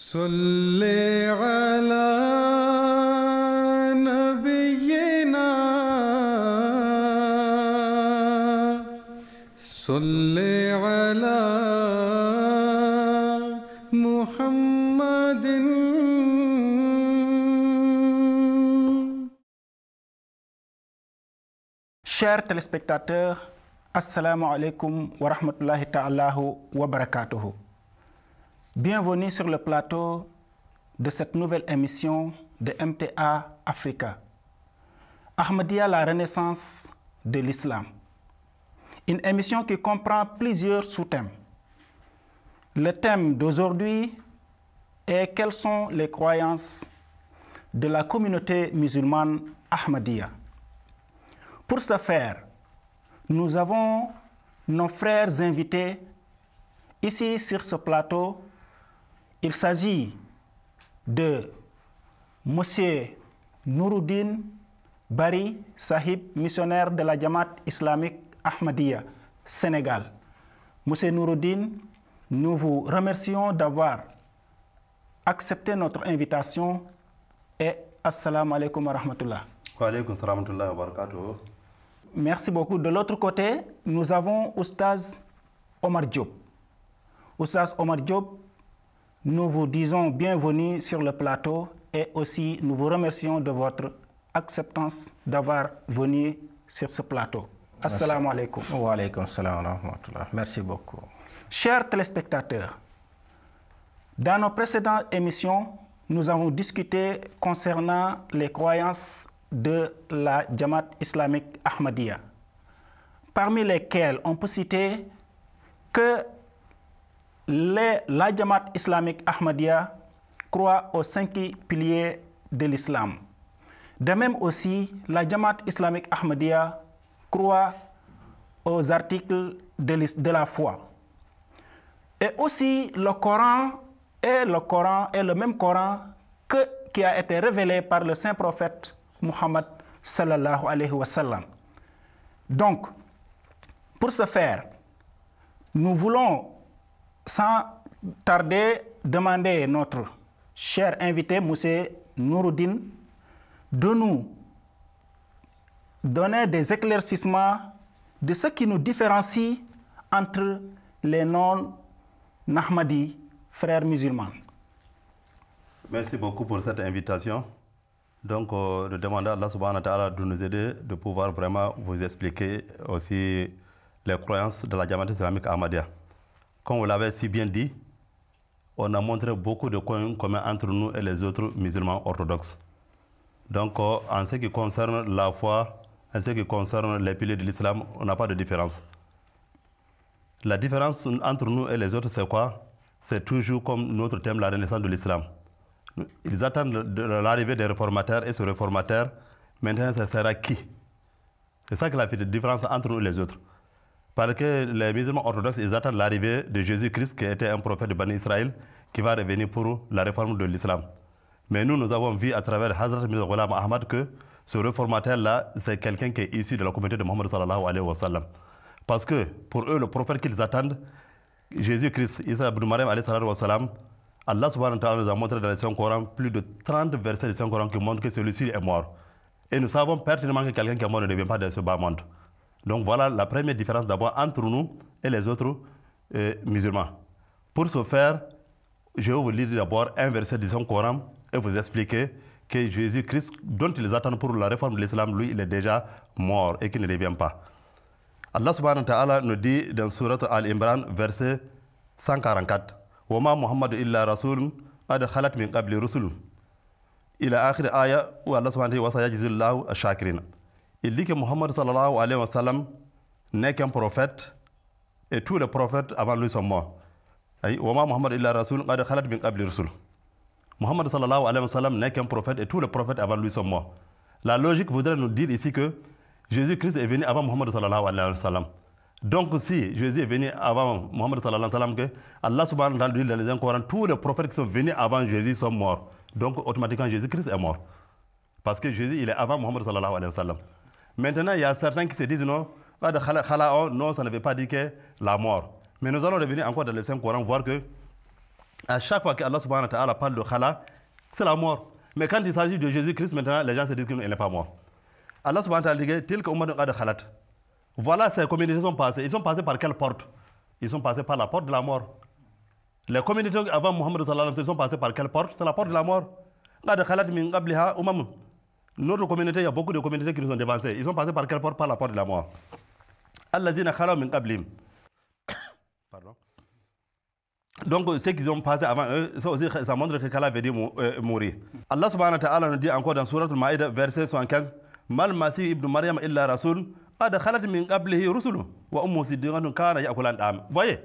Salli ala nabiyyina Salli ala Muhammadin. Chers téléspectateurs, assalamu alaikum wa rahmatullahi ta'ala wa barakatuhu. Bienvenue sur le plateau de cette nouvelle émission de MTA Africa. Ahmadiyya, la renaissance de l'islam. Une émission qui comprend plusieurs sous-thèmes. Le thème d'aujourd'hui est quelles sont les croyances de la communauté musulmane Ahmadiyya. Pour ce faire, nous avons nos frères invités ici sur ce plateau. Il s'agit de M. Nouruddin Bari Sahib, missionnaire de la Jamaat islamique Ahmadiyya, Sénégal. M. Nouruddin, nous vous remercions d'avoir accepté notre invitation et assalamu alaikum wa rahmatullah. Wa alaikum salam wa rahmatullah wa barakatuh. Merci beaucoup. De l'autre côté, nous avons Oustaz Omar Diop. Oustaz Omar Diop, nous vous disons bienvenue sur le plateau et aussi nous vous remercions de votre acceptance d'avoir venu sur ce plateau. Assalamu alaikum. Wa alaikum salam wa rahmatullah. Merci beaucoup. Chers téléspectateurs, dans nos précédentes émissions, nous avons discuté concernant les croyances de la Jamaat islamique Ahmadiyya, parmi lesquelles on peut citer que la Jamaat islamique Ahmadiyya croit aux 5 piliers de l'islam. De même aussi, la Jamaat islamique Ahmadiyya croit aux articles de la foi. Et aussi, le Coran est le même Coran qui a été révélé par le saint prophète Muhammad sallallahu alayhi wa sallam. Donc, pour ce faire, nous voulons sans tarder demander à notre cher invité, M. Nouruddin, de nous donner des éclaircissements de ce qui nous différencie entre les non-Ahmadis, frères musulmans. Merci beaucoup pour cette invitation. Donc, de demander à Allah subhanahu wa ta'ala de nous aider, de pouvoir vraiment vous expliquer aussi les croyances de la Jamaat islamique Ahmadiyya. Comme vous l'avez si bien dit, on a montré beaucoup de points communs entre nous et les autres musulmans orthodoxes. Donc, en ce qui concerne la foi, en ce qui concerne les piliers de l'islam, on n'a pas de différence. La différence entre nous et les autres, c'est quoi? C'est toujours comme notre thème, la renaissance de l'islam. Ils attendent l'arrivée des réformateurs et ce réformateur, maintenant, ça sera qui? C'est ça qui a fait la différence entre nous et les autres. Parce que les musulmans orthodoxes, ils attendent l'arrivée de Jésus-Christ, qui était un prophète de Bani Israël, qui va revenir pour la réforme de l'islam. Mais nous avons vu à travers Hazrat Mirza Ghulam Ahmad que ce réformateur-là, c'est quelqu'un qui est issu de la communauté de Mohammed sallallahu alayhi wa sallam. Parce que pour eux, le prophète qu'ils attendent, Jésus-Christ, Isa ibn Maryam alayhi salatu wa sallam, Allah subhanahu wa ta'ala nous a montré dans le Saint-Coran plus de 30 versets du Saint-Coran qui montrent que celui-ci est mort. Et nous savons pertinemment que quelqu'un qui est mort ne devient pas de ce bas monde. Donc voilà la première différence d'abord entre nous et les autres musulmans. Pour ce faire, je vais vous lire d'abord un verset du Saint-Coran et vous expliquer que Jésus-Christ, dont ils attendent pour la réforme de l'islam, lui, il est déjà mort et qu'il ne revient pas. Allah subhanahu wa ta'ala nous dit dans Surat Al-Imran, verset 144, وما محمد إلا رسول قد خلت من قبل رسل إلى آخر آية والله سبحانه وتعالى وسيجزي الله الشاكرين. Il dit que Muhammad sallallahu alayhi wa sallam n'est qu'un prophète et tous les prophètes avant lui sont morts. وما محمد إلا رسول قد خلت من قبل رسل. Muhammad sallallahu alayhi wa sallam n'est qu'un prophète et tous les prophètes avant lui sont morts. La logique voudrait nous dire ici que Jésus-Christ est venu avant Muhammad sallallahu alayhi wa sallam. Donc si Jésus est venu avant Muhammad sallallahu alayhi wa sallam, que Allah subhanahu wa ta'ala dit dans les Coran, tous les prophètes qui sont venus avant Jésus sont morts. Donc automatiquement Jésus-Christ est mort. Parce que Jésus il est avant Muhammad sallallahu alayhi wa sallam. Maintenant il y a certains qui se disent non, non ça ne veut pas dire que la mort. Mais nous allons revenir encore dans le Saint-Coran voir que À chaque fois qu'Allah subhanahu wa ta'ala parle de khala, c'est la mort. Mais quand il s'agit de Jésus-Christ, maintenant, les gens se disent qu'il n'est pas mort. Allah subhanahu wa ta'ala dit tel que ummatun qad khalat. Voilà, ces communautés sont passées. Ils sont passés par quelle porte? Ils sont passés par la porte de la mort. Les communautés avant Muhammad sallallahu alayhi wa sallam sont passées par quelle porte? C'est la porte de la mort. Qad khalat min qabliha umam. Notre communauté, il y a beaucoup de communautés qui nous ont dévancés. Ils sont passés par quelle porte? Par la porte de la mort. Allazina khalaw min qablihim. Pardon. Donc, ceux qui ont passé avant eux, ça aussi, ça montre que Khala veut dire mourir. Allah subhanahu wa ta'ala nous dit encore dans Surat al-Ma'idah, verset 75, Mal Masih ibn Maryam illa rasul, ad khalat min qablihi rusulu, wa ummu siddiqatun kana ya'kulan dam. Voyez,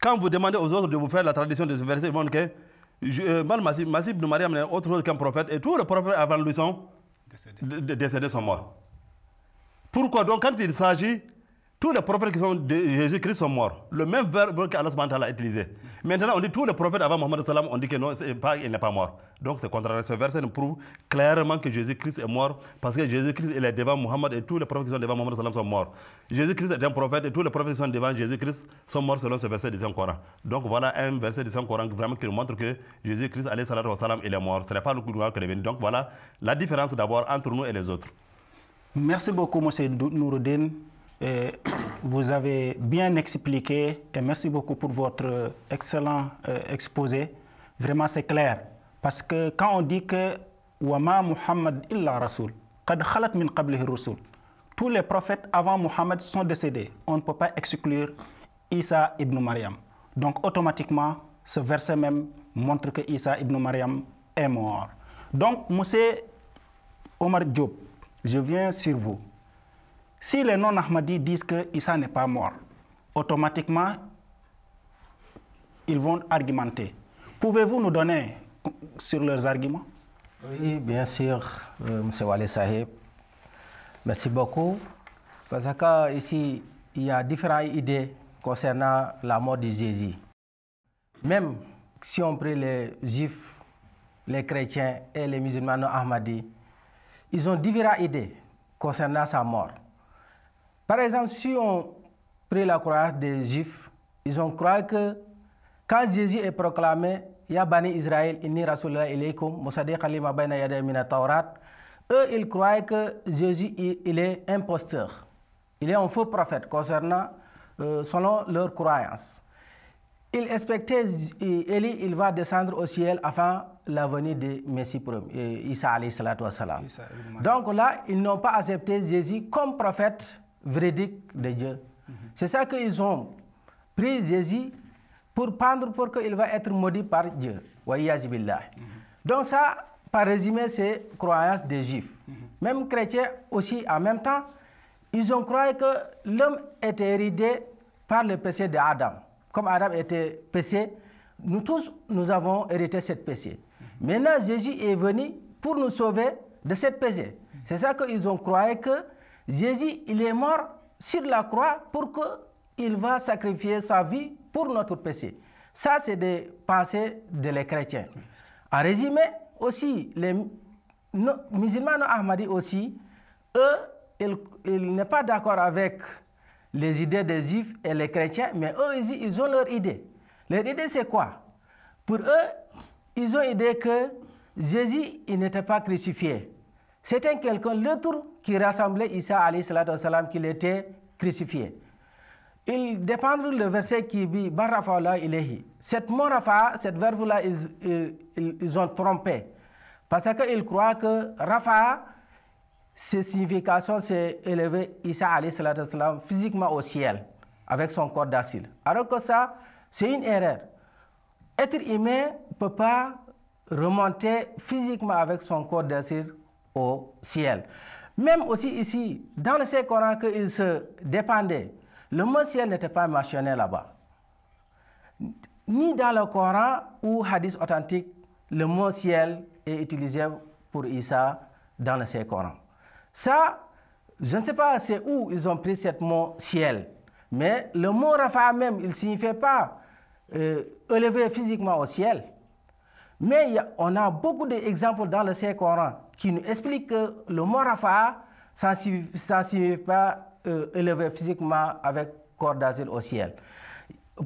quand vous demandez aux autres de vous faire la tradition de ce verset, ils vont dire que Mal Masih ibn Maryam n'est autre chose qu'un prophète, et tous les prophètes avant lui sont décédés, sont morts. Pourquoi donc, quand il s'agit, tous les prophètes qui sont de Jésus-Christ sont morts. Le même verbe qu'Allah subhanahu wa ta'ala a utilisé. Maintenant, on dit tous les prophètes avant Mohammed sallam, on dit que non, il n'est pas mort. Donc c'est contraire. Ce verset nous prouve clairement que Jésus-Christ est mort parce que Jésus-Christ il est devant Mohammed et tous les prophètes qui sont devant Mohammed sallam sont morts. Jésus-Christ est un prophète et tous les prophètes qui sont devant Jésus-Christ sont morts selon ce verset du Saint-Coran. Donc voilà un verset du Saint-Coran vraiment qui nous montre que Jésus-Christ alayhi salatu wa salam, il est mort. Ce n'est pas le coup de grâce qu'il est venu. Donc voilà la différence d'abord entre nous et les autres. Merci beaucoup, M. Noureddin. Vous avez bien expliqué et merci beaucoup pour votre excellent exposé. Vraiment, c'est clair. Parce que quand on dit que Wama Muhammad illa Rasul, qad khalat min qablihi rusul, tous les prophètes avant Muhammad sont décédés. On ne peut pas exclure Isa ibn Maryam. Donc, automatiquement, ce verset même montre que Isa ibn Maryam est mort. Donc, M. Omar Diop, je viens sur vous. Si les non-Ahmadis disent que Issa n'est pas mort, automatiquement, ils vont argumenter. Pouvez-vous nous donner sur leurs arguments? Oui, bien sûr, M. Walid Sahib. Merci beaucoup. Parce qu'ici, il y a différentes idées concernant la mort de Jésus. Même si on prend les juifs, les chrétiens et les musulmans non-Ahmadis, ils ont différentes idées concernant sa mort. Par exemple, si on prend la croyance des Juifs, ils ont cru que quand Jésus est proclamé, Ya Bani Israël, inni Rasulullah ilaykum, Musaddiqan lima bayna yaday min at-Tawrat, eux, ils croient que Jésus, il est imposteur. Il est un faux prophète concernant, selon leur croyance. Ils expectaient, Élie, il va descendre au ciel avant la venue du Messie premier, Isa alayhi salatu wa salam. Donc là, ils n'ont pas accepté Jésus comme prophète véridique de Dieu. C'est ça qu'ils ont pris Jésus pour pendre pour qu'il va être maudit par Dieu. Donc ça, par résumé, c'est croyance des Juifs. Même chrétiens aussi, en même temps, ils ont cru que l'homme était héridé par le péché d'Adam. Comme Adam était péché, nous tous, nous avons hérité ce péché. Maintenant, Jésus est venu pour nous sauver de ce péché. C'est ça qu'ils ont cru que Jésus, il est mort sur la croix pour qu'il va sacrifier sa vie pour notre péché. Ça, c'est des pensées des chrétiens. En résumé, aussi, les musulmans non-ahmadis aussi, eux, ils n'est pas d'accord avec les idées des juifs et les chrétiens, mais eux, ils ont leur idée. Leur idée, c'est quoi? Pour eux, ils ont l'idée que Jésus, il n'était pas crucifié. C'était quelqu'un, l'autre, qui rassemblait Isa alayhi salatu wa salam, qu'il était crucifié. Ils dépendent le verset qui dit Bar Rafa'ullah ilayhi. Cette mot Rafa, cette verbe-là, ils ont trompé. Parce qu'ils croient que Rafa, ses significations, c'est élever Isa alayhi salatu wa salam physiquement au ciel, avec son corps d'acide. Alors que ça, c'est une erreur. Être humain ne peut pas remonter physiquement avec son corps d'acide au ciel. Même aussi ici, dans le Saint-Coran, qu'ils se dépendaient, le mot ciel n'était pas mentionné là-bas. Ni dans le Coran ou hadith authentique, le mot ciel est utilisé pour Isa dans le Saint-Coran. Ça, je ne sais pas c'est où ils ont pris ce mot ciel, mais le mot Rafa même, il ne signifie pas élevé physiquement au ciel. Mais on a beaucoup d'exemples dans le Saint-Coran qui nous expliquent que le mot Rafa, ça ne signifie pas élevé physiquement avec corps d'asile au ciel.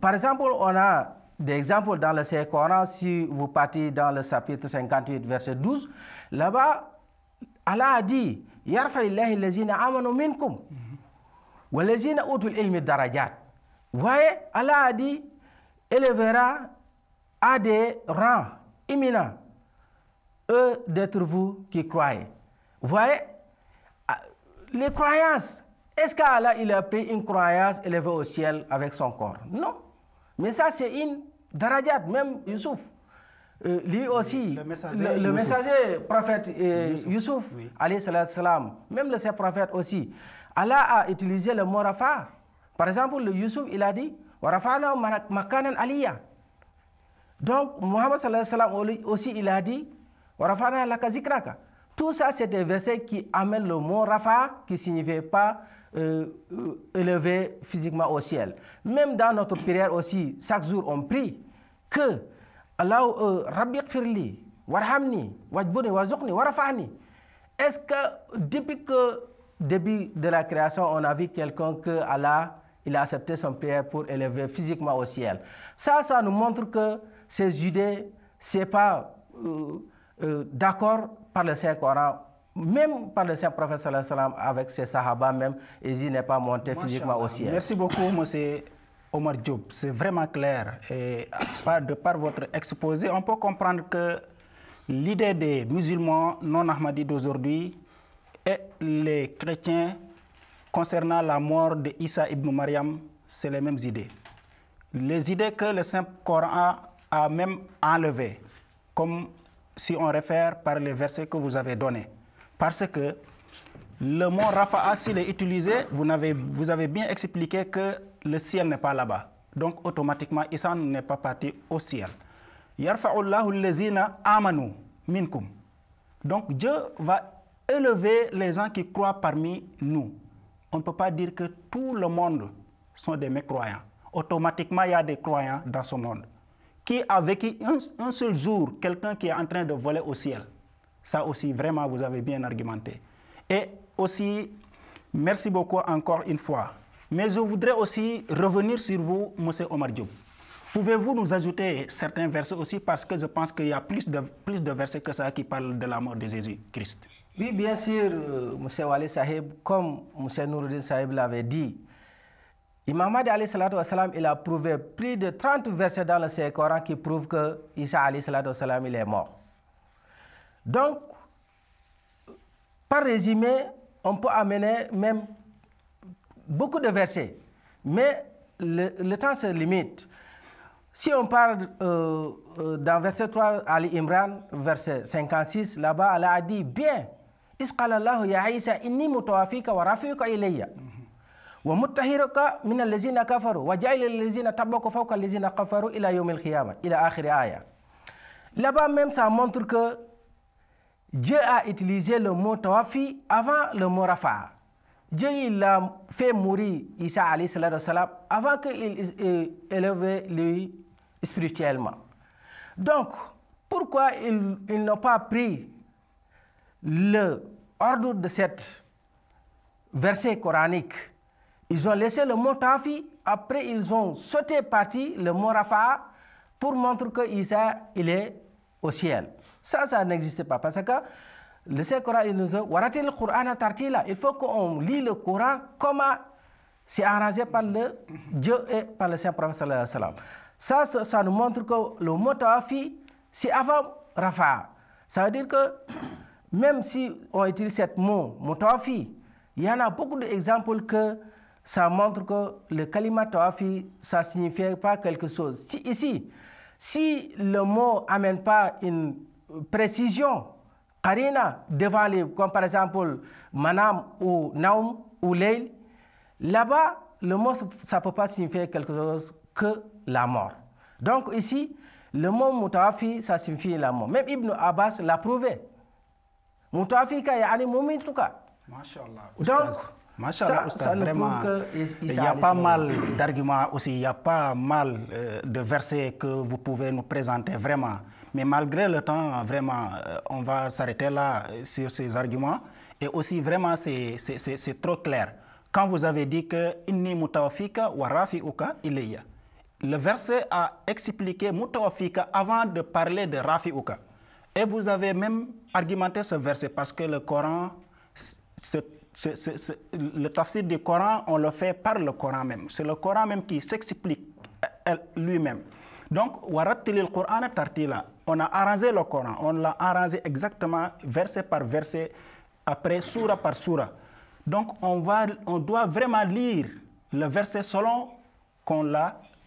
Par exemple, on a des exemples dans le Saint-Coran. Si vous partez dans le chapitre 58, verset 12, là-bas, Allah a dit « Yarfa'illahi lazina amanu minkum wa lazina utul ilmi darajat ». Vous voyez, Allah a dit « élèvera à des rangs éminents eux d'être vous qui croyez ». Vous voyez, les croyances, est-ce qu'Allah il a pris une croyance élevée au ciel avec son corps? Non. Mais ça, c'est une darajat, même Youssouf. Lui aussi, le messager prophète Youssouf, oui. Alayhi salam, même le prophète aussi, Allah a utilisé le mot Rafa. Par exemple, le Youssouf, il a dit Warafana makanan aliyah. Donc, Muhammad sallallahu alayhi wa sallam aussi, il a dit Warafana laka zikraka. Tout ça, c'est des versets qui amènent le mot Rafa, qui ne signifie pas élevé physiquement au ciel. Même dans notre prière aussi, chaque jour, on prie que Allah Rabbi Gfirli, Warhamni, Wajbuni, Warzuqni, Warafani. Est-ce que depuis que début de la création, on a vu quelqu'un que Allah il a accepté son prière pour élever physiquement au ciel? Ça nous montre que ces idées, ce n'est pas d'accord par le Saint-Coran, même par le Saint-Prophète sallallahu alayhi wa sallam, avec ses sahaba même, Jésus n'est pas monté physiquement au ciel. Merci beaucoup, M. Omar Diop. C'est vraiment clair. Et de par votre exposé, on peut comprendre que l'idée des musulmans non ahmadis d'aujourd'hui et les chrétiens concernant la mort de Issa ibn Maryam, c'est les mêmes idées. Les idées que le Saint-Coran a même enlevées, comme si on réfère par les versets que vous avez donnés. Parce que le mot Rafa'a, s'il est utilisé, vous avez bien expliqué que le ciel n'est pas là-bas. Donc, automatiquement, Issa n'est pas parti au ciel. Yarfa'ullahu allazina amanu minkum. Donc, Dieu va élever les gens qui croient parmi nous. On ne peut pas dire que tout le monde sont des mécroyants. Automatiquement, il y a des croyants dans ce monde. Qui a vécu un seul jour quelqu'un qui est en train de voler au ciel? Ça aussi, vraiment, vous avez bien argumenté. Et aussi, merci beaucoup encore une fois. Mais je voudrais aussi revenir sur vous, M. Omar Diop. Pouvez-vous nous ajouter certains versets aussi, parce que je pense qu'il y a plus de versets que ça qui parlent de la mort de Jésus-Christ. Oui, bien sûr, M. Wali Sahib, comme M. Nouruddin Sahib l'avait dit, Imam Mahdi alayhi salatu wassalam, il a prouvé plus de 30 versets dans le Saint-Coran qui prouvent que Isa alayhi salatu wassalam, il est mort. Donc, par résumé, on peut amener même beaucoup de versets, mais le temps se limite. Si on parle dans verset 3, Ali Imran, verset 56, là-bas, Allah a dit bien, Isqalallahu ya Isa inni mutawafika wa rafiuka ilayya wa muttahiruka min allazina kafaru wa ja'ila allazina tabaka fawqa allazina kafaru ila yawm al-qiyamah ila akhir aya. Là-bas même ça montre que Dieu a utilisé le mot tawafi avant le mot rafa. Dieu il a fait mourir Isa alayhi salatu wassalam avant qu'il élève lui spirituellement. Donc pourquoi ils n'ont pas pris l'ordre de cette verset coranique? Ils ont laissé le mot tawafi, après ils ont sauté parti le mot rafa pour montrer que Isa il est au ciel. Ça n'existe pas parce que le Saint-Coran il nous dit waratil Qur'ana tartila. Il faut qu'on lit le Coran comme c'est arrangé par le Dieu et par le Saint-Prophète sallallahu alayhi wa sallam. Ça nous montre que le mot tawafi c'est avant rafa. Ça veut dire que même si on utilise ce mot tawafi, il y en a beaucoup d'exemples que ça montre que le kalima tawafi ça ne signifie pas quelque chose. Si le mot n'amène pas une précision, karina, devant les, comme par exemple manam ou naum ou leil, là-bas, le mot, ça ne peut pas signifier quelque chose que la mort. Donc ici, le mot mutawafi, ça signifie la mort. Même Ibn Abbas l'a prouvé. Mutawafi ka yani mumin tuka. Masha'Allah. Donc, Masha'Allah, ça nous vraiment, prouve il y a pas mal d'arguments aussi, il y a pas mal de versets que vous pouvez nous présenter vraiment. Mais malgré le temps, vraiment, on va s'arrêter là sur ces arguments. Et aussi, vraiment, c'est trop clair. Quand vous avez dit que « Inni mutawafika wa rafi'uka ilayya », le verset a expliqué Mutawafika avant de parler de Rafi'uka. Et vous avez même argumenté ce verset parce que le Coran, le tafsir du Coran, on le fait par le Coran même. C'est le Coran même qui s'explique lui-même. Donc, Warattilil Qur'an tartila. On a arrangé le Coran, on l'a arrangé exactement verset par verset, après sourate par sourate. Donc, on doit vraiment lire le verset selon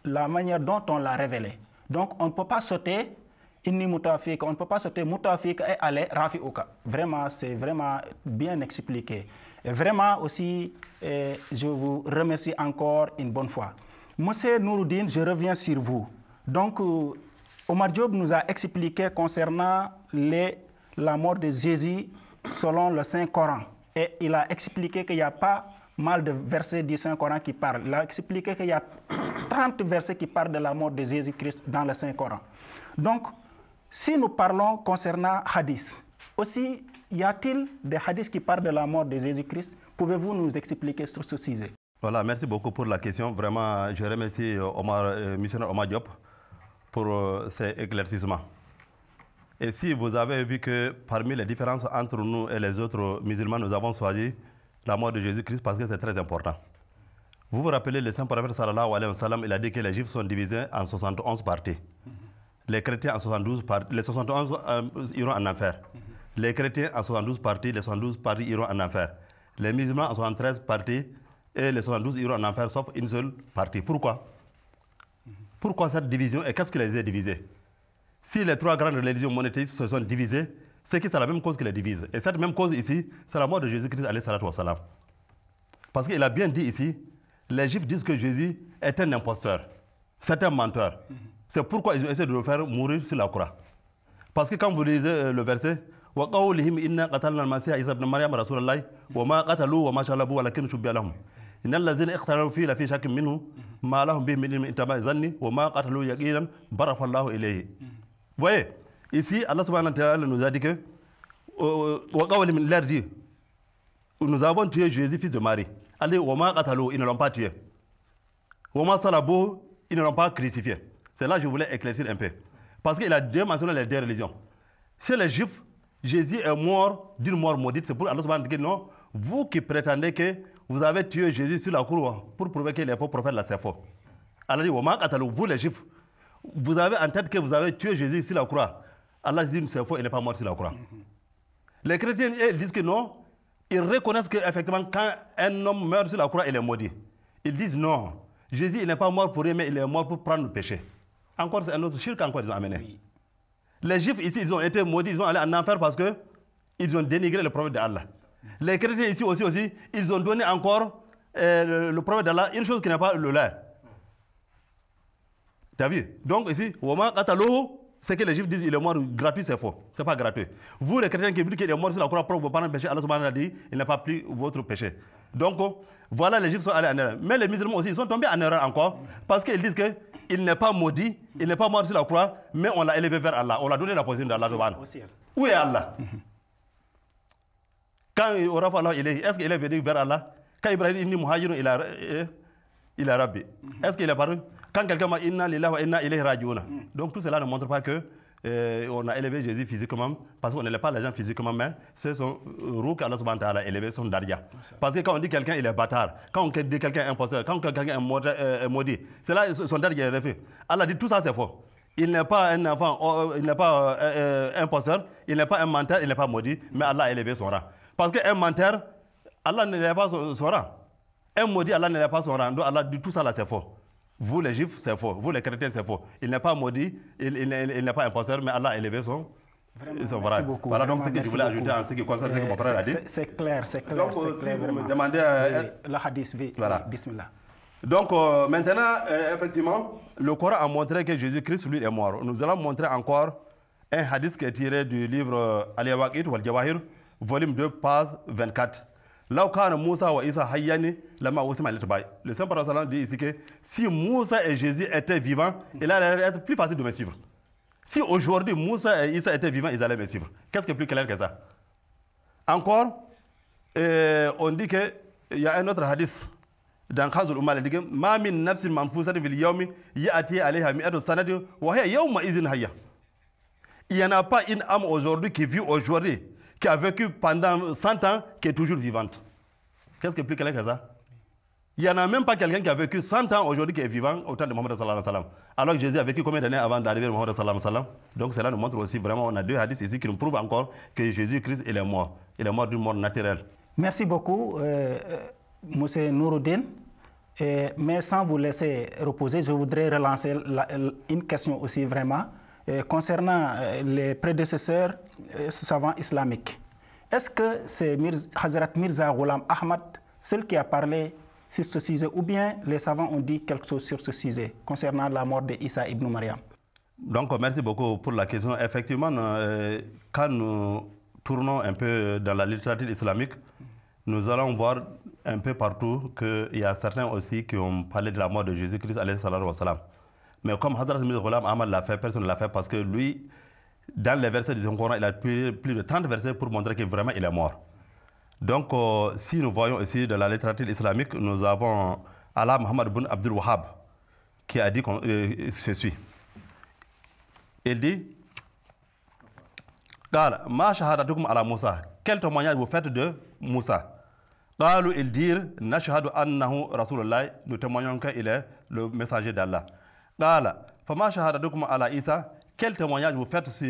la manière dont on l'a révélé. Donc, on ne peut pas sauter inni mutawafika, on ne peut pas sauter mutawafika et aller rafi'uka. Vraiment, c'est vraiment bien expliqué. Et vraiment aussi, je vous remercie encore une bonne fois. Monsieur Nouroudine, je reviens sur vous. Donc, Omar Diop nous a expliqué concernant la mort de Jésus selon le Saint-Coran. Et il a expliqué qu'il n'y a pas mal de versets du Saint-Coran qui parlent. Il a expliqué qu'il y a 30 versets qui parlent de la mort de Jésus-Christ dans le Saint-Coran. Donc, si nous parlons concernant hadith, aussi, y a-t-il des hadiths qui parlent de la mort de Jésus-Christ? Pouvez-vous nous expliquer sur ce sujet? Voilà, merci beaucoup pour la question. Vraiment, je remercie missionnaire Omar Diop pour ces éclaircissements. Et si vous avez vu que parmi les différences entre nous et les autres musulmans, nous avons choisi la mort de Jésus-Christ parce que c'est très important. Vous vous rappelez, le Saint-Prophète sallallahu alayhi wa sallam, il a dit que les Juifs sont divisés en 71 parties. Les chrétiens en 72 parties, les 71 iront en enfer. Les chrétiens en 72 parties, les 72 parties iront en enfer. Les musulmans en 73 parties et les 72 iront en enfer sauf une seule partie. Pourquoi? Pourquoi cette division et qu'est-ce qui les a divisés? Si les trois grandes religions monothéistes se sont divisées, c'est que c'est la même cause qui les divise. Et cette même cause ici, c'est la mort de Jésus-Christ alayhi salatu wa salam. Parce qu'il a bien dit ici, les Juifs disent que Jésus est un imposteur, c'est un menteur. C'est pourquoi ils ont essayé de le faire mourir sur la croix. Parce que quand vous lisez le verset, وَقَوْلِهِمْ إِنَّا قَتَلْنَا الْمَسِيحَ عِيسَى ابْنَ مَرْيَمَ رَسُولَ اللَّهِ وَمَا قَتَلُوهُ وَمَا صَلَبُوهُ وَلَكِنْ شُبِّهَ لَهُمْ إِنَّ الَّذِينَ اخْتَلَفُوا فِيهِ لَفِي شَكٍّ مِّنْهُ مَا لَهُم بِهِ مِنْ عِلْمٍ إِلَّا مَا ظَنُّوا وَمَا قَتَلُوهُ يَقِينًا بَرَّأَهُ اللَّهُ إِلَيْهِ. Vous voyez, ici, Allah subhanahu wa ta'ala nous a dit que nous avons tué Jésus, fils de Marie. Allez, وَمَا قَتَلُوهُ, ils ne l'ont pas tué. وَمَا صَلَبُوهُ, ils ne l'ont pas crucifié. C'est là que je voulais éclaircir un peu. Parce qu'il a déjà mentionné les deux religions. Chez les Juifs, Jésus est mort d'une mort maudite. C'est pour Allah subhanahu wa ta'ala non, vous qui prétendez que vous avez tué Jésus sur la croix pour prouver qu'il est faux prophète, là c'est faux. Allah dit, vous les Juifs, vous avez en tête que vous avez tué Jésus sur la croix. Allah dit, c'est faux, il n'est pas mort sur la croix. Les chrétiens, ils disent que non, ils reconnaissent qu'effectivement, quand un homme meurt sur la croix, il est maudit. Ils disent non, Jésus, il n'est pas mort pour rien, mais il est mort pour prendre le péché. Encore, c'est un autre shirk encore, ils ont amené. Oui. Les Juifs ici, ils ont été maudits, ils ont allé en enfer parce qu'ils ont dénigré le prophète d'Allah. Les chrétiens ici aussi, ils ont donné encore le prophète d'Allah une chose qui n'est pas le leur. Tu as vu? Donc ici, c'est que les Juifs disent qu'il est mort gratuit, c'est faux. C'est pas gratuit. Vous, les chrétiens qui dites qu'il est mort sur la croix pour vous prendre le péché, Allah subhanahu wa ta'ala dit il n'a pas pris votre péché. Donc, voilà, les Juifs sont allés en erreur. Mais les musulmans aussi, ils sont tombés en erreur encore parce qu'ils disent que il n'est pas maudit, il n'est pas mort sur la croix, mais on l'a élevé vers Allah. On l'a donné la position d'Allah. Où est Allah? Quand est-ce qu'il est venu vers Allah? Quand Ibrahim inni muhajirun ila Rabbi, est-ce qu'il est paru? Quand quelqu'un m'a inna lillahi wa inna ilayhi raji'un. Donc tout cela ne montre pas que on a élevé Jésus physiquement, parce qu'on n'élève pas les gens physiquement, mais c'est son roux qu'Allah subhanahu wa ta'ala a élevé, son daria. Parce que quand on dit quelqu'un il est bâtard, quand on dit quelqu'un est imposteur, quand quelqu'un est maudit, c'est là son daria est refait. Allah dit tout ça c'est faux. Il n'est pas un enfant, il n'est pas un imposteur, il n'est pas un menteur, il n'est pas maudit, mais Allah a élevé son rang. Parce qu'un menteur, Allah n'élève pas son rang. Un maudit, Allah n'élève pas son rang. Donc Allah dit tout ça là c'est faux. Vous les Juifs, c'est faux. Vous les chrétiens, c'est faux. Il n'est pas maudit, il n'est pas imposteur, mais Allah a élevé son Merci beaucoup. Voilà donc ce que je voulais ajouter en ce qui concerne ce que mon frère a dit. C'est clair, c'est clair. Donc, si vous me demandez... le hadith, voilà. Bismillah. Donc, maintenant, effectivement, le Coran a montré que Jésus-Christ, lui, est mort. Nous allons montrer encore un hadith qui est tiré du livre Al-Yawaqit wal Jawahir, volume 2, page 24. Le Saint-Parlement dit ici que si Moussa et Jésus étaient vivants, il allait être plus facile de me suivre. Si aujourd'hui Moussa et Issa étaient vivants, ils allaient me suivre. Qu'est-ce qui est plus clair que ça? Encore, on dit qu'il y a un autre hadith dans Khazul Umma, il dit ma min nafsin manfusatin fil yawmi ya'ti alayha mi'atu sanatin wa hiya yawma idhin hayya. Il n'y en a pas une âme aujourd'hui qui vit aujourd'hui, qui a vécu pendant 100 ans, qui est toujours vivante. Qu'est-ce qui est plus clair que ça? Il n'y en a même pas quelqu'un qui a vécu 100 ans aujourd'hui qui est vivant au temps de Mohammed sallallahu alayhi wa sallam. Alors que Jésus a vécu combien d'années avant d'arriver à Mohammed sallallahu alayhi wa sallam? Donc cela nous montre aussi vraiment, on a deux hadiths ici qui nous prouvent encore que Jésus-Christ, il est mort. Il est mort d'une mort naturelle. Merci beaucoup, M. Nouroudine. Mais sans vous laisser reposer, je voudrais relancer une question aussi vraiment concernant les prédécesseurs savants islamiques. Est-ce que c'est Hazrat Mirza Ghulam Ahmad, seul qui a parlé sur ce sujet, ou bien les savants ont dit quelque chose sur ce sujet concernant la mort d'Issa ibn Maryam? Donc merci beaucoup pour la question. Effectivement, quand nous tournons un peu dans la littérature islamique, nous allons voir un peu partout qu'il y a certains aussi qui ont parlé de la mort de Jésus-Christ, alayhi salatu wa salam. Mais comme Hazrat Mirza Ghulam Ahmad l'a fait, personne ne l'a fait parce que lui, dans les versets du Coran, il a plus de 30 versets pour montrer que vraiment il est mort. Donc, si nous voyons ici dans la littérature islamique, nous avons Allah Muhammad ibn Abdul Wahhab qui a dit ceci. Il dit Ma shahadatukum ala Moussa. Quel témoignage vous faites de Moussa? Ils dirent Nashhadu annahu Rasulullah. Nous témoignons qu'il est le messager d'Allah. Fama shahadatukum ala Isa. Quel témoignage vous faites sur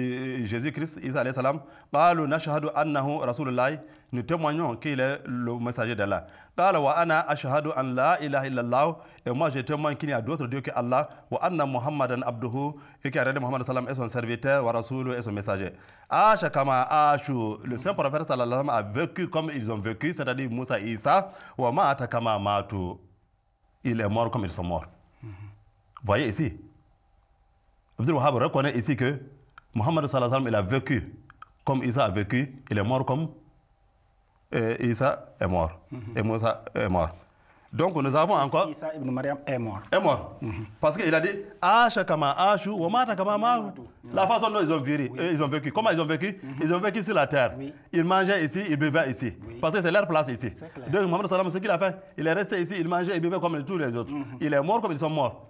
Jésus-Christ, Isa alayhi salam? Nashhadu annahu Rasulullah. Nous témoignons qu'il est le messager d'Allah. Wa ana ashhadu an la ilaha illallah. Et moi je témoigne qu'il n'y a d'autre Dieu que Allah. Wa anna Muhammadan abduhu. Et que Muhammad sallam est son serviteur, wa rasulu est son messager. Asha kama ashu. Le saint prophète sallallahu alayhi wa sallam a vécu comme ils ont vécu, c'est-à-dire Moussa et Isa. Wa ma'ata kama matu. Il est mort comme ils sont morts. Voyez ici. Abdul Wahhab reconnaît ici que Muhammad sallallahu alayhi wa sallam il a vécu comme Isa a vécu, il est mort comme Isa est mort. Et Moussa est mort. Donc nous avons encore. Isa ibn Maryam est mort. Est mort. Parce qu'il a dit Asha kama ashu wa mata kama matu. La façon dont ils ont vécu. Comment ils ont vécu? Ils ont vécu sur la terre. Ils mangeaient ici, ils buvaient ici. Parce que c'est leur place ici. Donc Muhammad sallallahu alayhi wa sallam, ce qu'il a fait, il est resté ici, il mangeait, il buvait comme tous les autres. Il est mort comme ils sont morts.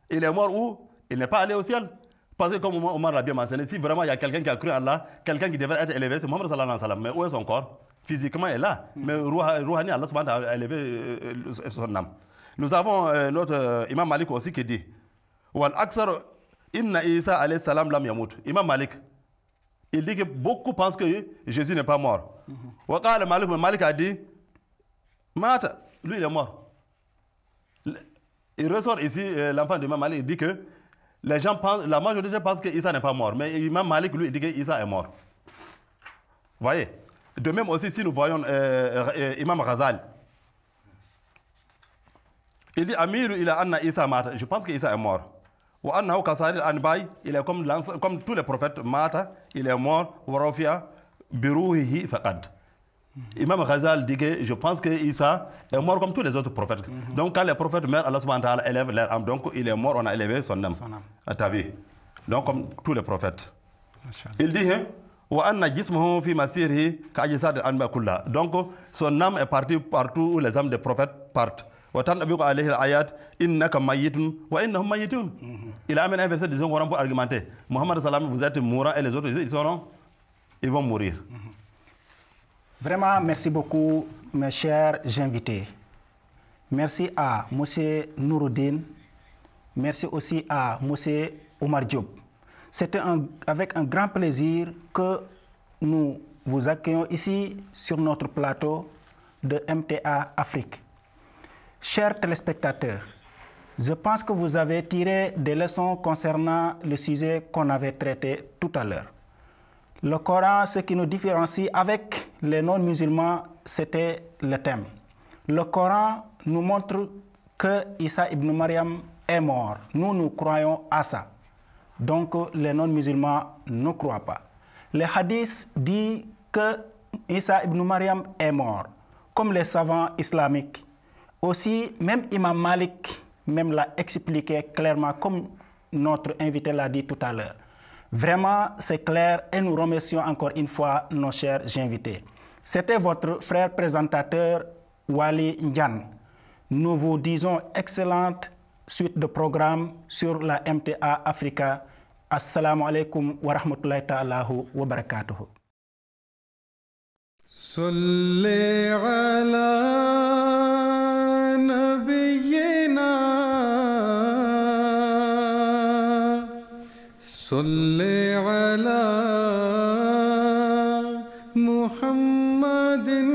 Il est mort où? Il n'est pas allé au ciel. Parce que comme Omar l'a bien mentionné, si vraiment il y a quelqu'un qui a cru en Allah, quelqu'un qui devrait être élevé, c'est Mohammed sallallahu alayhi wa sallam. Mais où est son corps? Physiquement, il est là. Mais Rouhani, Allah subhanahu wa ta'ala a élevé son âme. Nous avons notre Imam Malik aussi qui dit Wal aksar inna Isa alayhi salam lam yamut. Imam Malik, il dit que beaucoup pensent que Jésus n'est pas mort. Waqala Malik a dit Mata, lui il est mort. Il ressort ici, l'enfant de Imam Malik, il dit que les gens pensent, la majorité pense que Isa n'est pas mort, mais Imam Malik, lui, il dit que Isa est mort. Voyez. De même aussi, si nous voyons Imam Ghazal, il dit Amiru ila anna Isa mata. Je pense que Isa est mort. Wa annahu kasaril anbay, il est comme tous les prophètes, mata, il est mort. Wa rafia biruhihi faqad. Imam Ghazal dit que je pense que Isa est mort comme tous les autres prophètes. Donc quand les prophètes meurent, Allah subhanahu wa ta'ala élève leur âme. Donc il est mort, on a élevé son âme. À ta vie. Donc comme tous les prophètes. Il dit wa anna jismuhu fi masirihi ka ajsad al-anbiya kullah. Donc son âme est partie partout où les âmes des prophètes partent. Wa tanbiqu alayhi al-ayat innaka mayyitun wa innahum mayyitun. Il a amené un verset de Coran pour argumenter. Muhammad sallallahu alayhi wa sallam, vous êtes mourant et les autres ils vont mourir. Vraiment, merci beaucoup, mes chers invités. Merci à M. Nouroudine. Merci aussi à M. Omar Diop. C'était avec un grand plaisir que nous vous accueillons ici sur notre plateau de MTA Afrique. Chers téléspectateurs, je pense que vous avez tiré des leçons concernant le sujet qu'on avait traité tout à l'heure. Le Coran, ce qui nous différencie avec les non-musulmans, c'était le thème. Le Coran nous montre que Isa ibn Maryam est mort. Nous croyons à ça. Donc les non-musulmans ne croient pas. Les hadiths disent que Isa ibn Maryam est mort, comme les savants islamiques. Aussi, même Imam Malik même l'a expliqué clairement, comme notre invité l'a dit tout à l'heure. Vraiment, c'est clair et nous remercions encore une fois nos chers invités. C'était votre frère présentateur Wali Ndian. nous vous disons excellente suite de programme sur la MTA Africa. Assalamu alaikum wa rahmatullahi ta'ala wa barakatuhu. Salli ala nabiyyina, salli ala Muhammadin